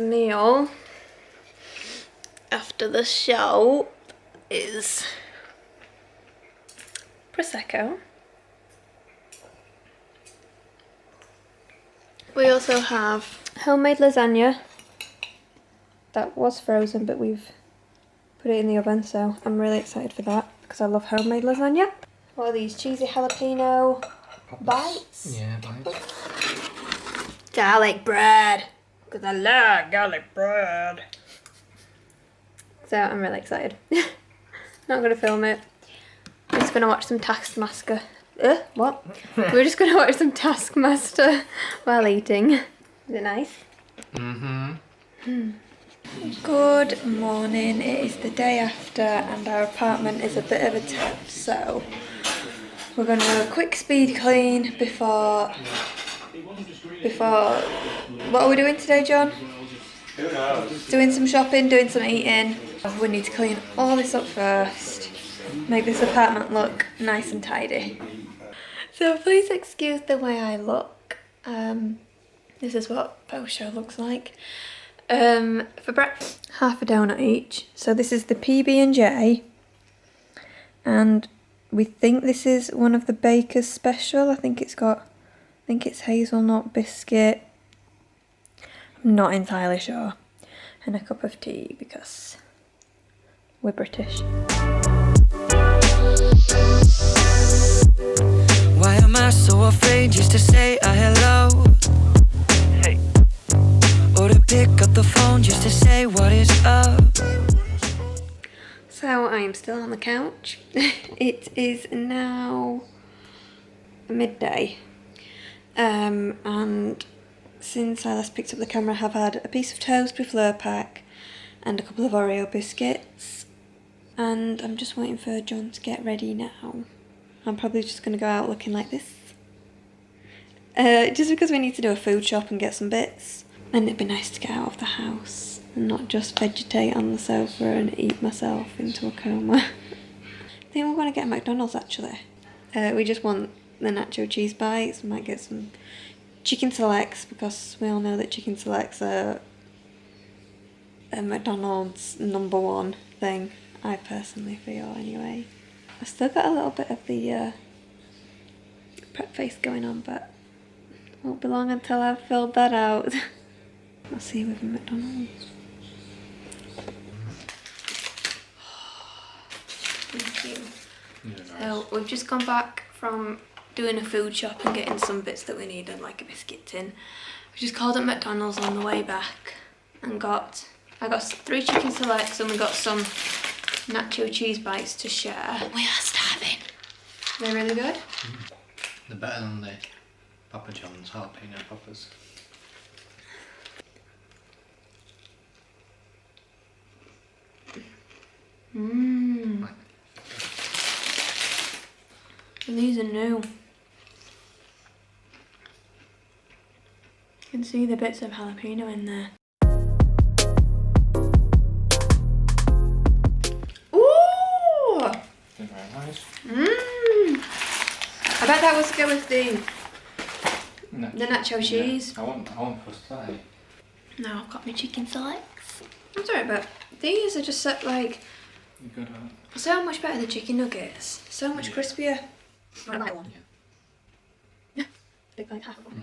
meal after the show is Prosecco. We also have homemade lasagna that was frozen, but we've put it in the oven, so I'm really excited for that because I love homemade lasagna. What are these? Cheesy jalapeno bites? Yeah, bites. Garlic bread, because I love garlic bread. So I'm really excited. Not gonna film it. We're just gonna watch some Taskmaster. What? We're just gonna watch some Taskmaster while eating. Is it nice? Good morning. It is the day after, and our apartment is a bit of a tip. So we're gonna do a quick speed clean before. What are we doing today, John? Who knows? Doing some shopping, doing some eating. We need to clean all this up first. Make this apartment look nice and tidy. So please excuse the way I look. This is what post-show looks like. For breakfast, half a donut each. So this is the PB&J. And we think this is one of the baker's special. I think it's hazelnut biscuit. I'm not entirely sure. And a cup of tea because we're British. Why am I so afraid just to say a hello? Hey. Or to pick up the phone just to say what is up? So I am still on the couch. It is now midday. And since I last picked up the camera, I have had a piece of toast with Lurpak and a couple of Oreo biscuits. And I'm just waiting for John to get ready now. I'm probably just going to go out looking like this. Just because we need to do a food shop and get some bits. And it'd be nice to get out of the house and not just vegetate on the sofa and eat myself into a coma. I think we're going to get McDonald's actually. We just want the nacho cheese bites. We might get some chicken selects because we all know that chicken selects are a McDonald's #1 thing. I personally feel anyway. I've still got a little bit of the prep face going on, but it won't be long until I've filled that out. I'll see you with McDonald's. Thank you. Yeah, So we've just gone back from doing a food shop and getting some bits that we needed, like a biscuit tin. We just called at McDonald's on the way back and I got 3 chicken selects and we got some nacho cheese bites to share. We are starving. They're really good. They're better than the Papa John's jalapeno poppers. Mmm. These are new. You can see the bits of jalapeno in there. Ooh! They're very nice. Mmm. I bet that was good with the nacho cheese. I want pasta. Now I've got my chicken selects. I'm sorry, but these are just like You got so much better than chicken nuggets. So much crispier. I like one. Yeah. Big like half of one.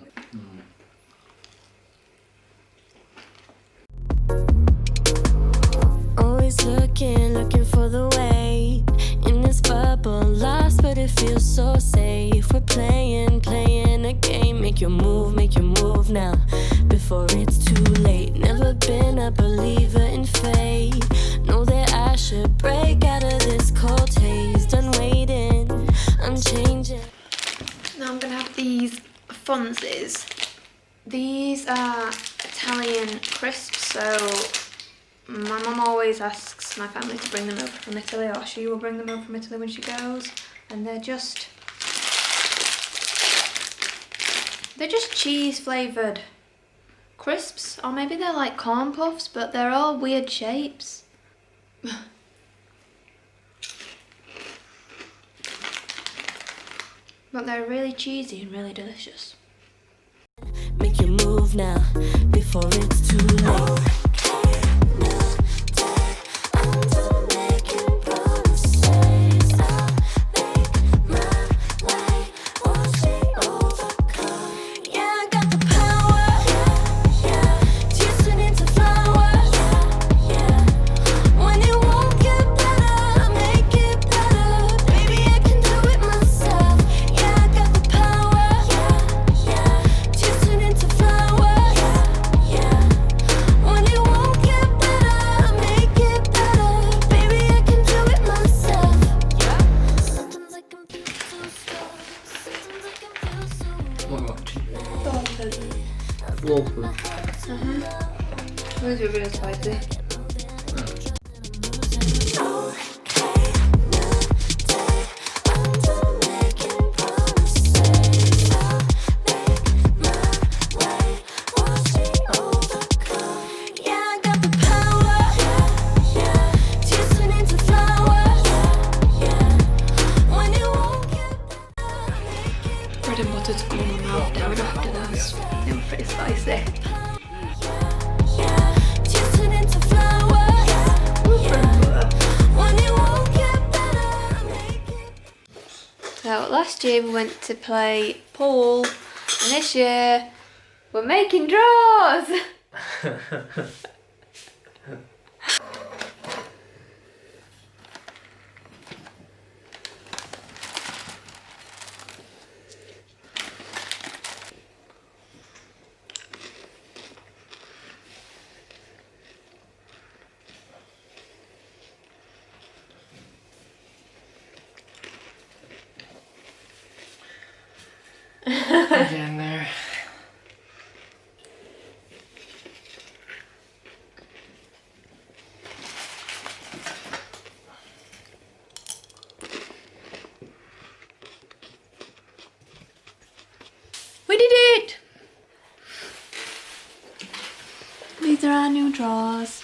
Always looking for the way in this bubble, lost, but it feels so safe. We're playing a game. Make your move now before it's too late. Never been a believer in fate. Know that I should break out of this cold haze. Done waiting, I'm changing. Now I'm gonna have these Fonzies. These are Italian crisps, so my mum always asks my family to bring them over from Italy, or she will bring them over from Italy when she goes, and they're just cheese flavoured crisps, or maybe they're like corn puffs, but they're all weird shapes. But they're really cheesy and really delicious. Make your move now before it's too late. What are you watching? Dolphin. Those are really spicy. Bread and butter to cool my mouth down after those. They were pretty spicy. So last year we went to play pool, and this year we're making drawers. Again there. We did it! These are our new drawers.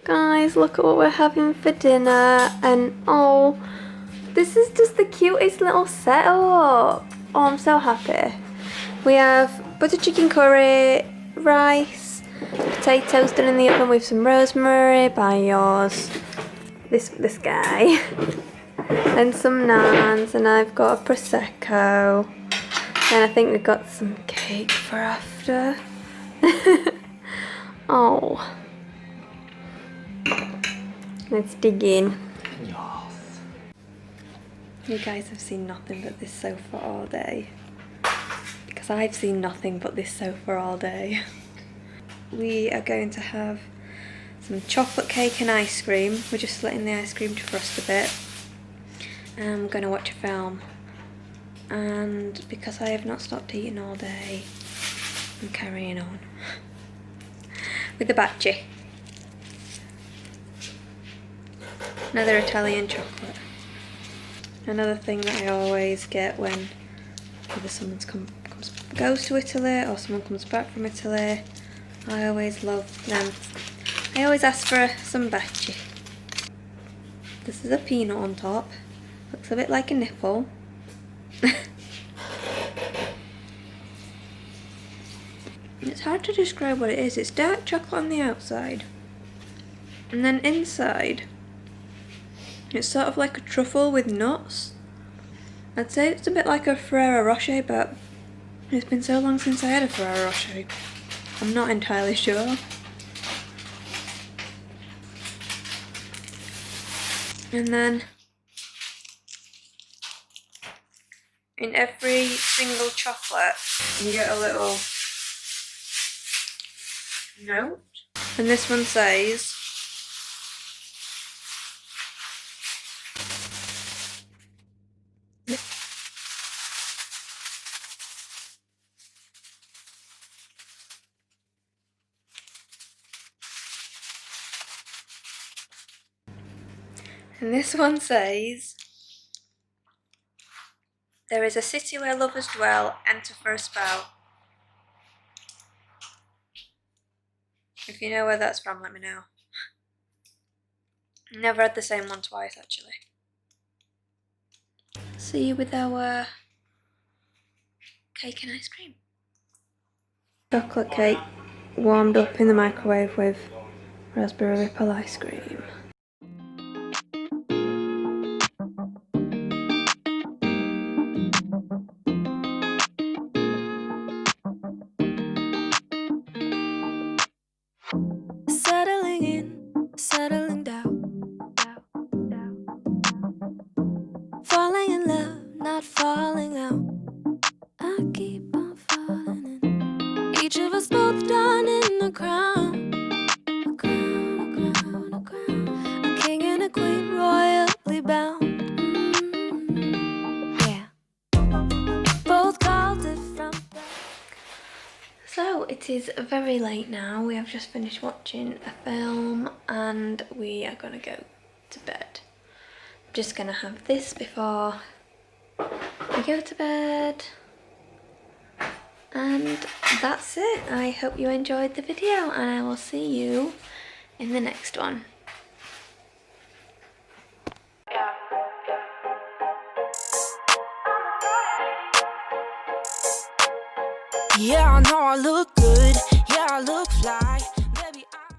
Guys, look at what we're having for dinner, and oh, this is just the cutest little setup. Oh, I'm so happy. We have butter chicken curry, rice, potatoes done in the oven with some rosemary by yours, this guy, and some naans, and I've got a prosecco, and I think we've got some cake for after. Oh, let's dig in. You guys have seen nothing but this sofa all day, because I've seen nothing but this sofa all day. We are going to have some chocolate cake and ice cream. We're just letting the ice cream defrost a bit. And I'm going to watch a film. And because I have not stopped eating all day, I'm carrying on with the bacci. Another Italian chocolate. Another thing that I always get when either someone goes to Italy or someone comes back from Italy. I always love them. I always ask for some bacci. This is a peanut on top. Looks a bit like a nipple. It's hard to describe what it is. It's dark chocolate on the outside, and then inside it's sort of like a truffle with nuts. I'd say it's a bit like a Ferrero Rocher, but it's been so long since I had a Ferrero Rocher, I'm not entirely sure. And then in every single chocolate you get a little note, and this one says there is a city where lovers dwell, enter for a spell. If you know where that's from, let me know. Never had the same one twice, actually. See you with our cake and ice cream. chocolate cake warmed up in the microwave with raspberry ripple ice cream. Settling in, settling down. Falling in love, not falling out. I keep on falling in. Each of us both done in a crown. A crown, a crown, a crown. A king and a queen royally bound. Yeah. Both called different. So it is very late now. We have just finished watching a film and we are gonna go to bed. I'm just gonna have this before we go to bed. And that's it. I hope you enjoyed the video and I will see you in the next one. Yeah, I know I look good. Yeah, I look fly.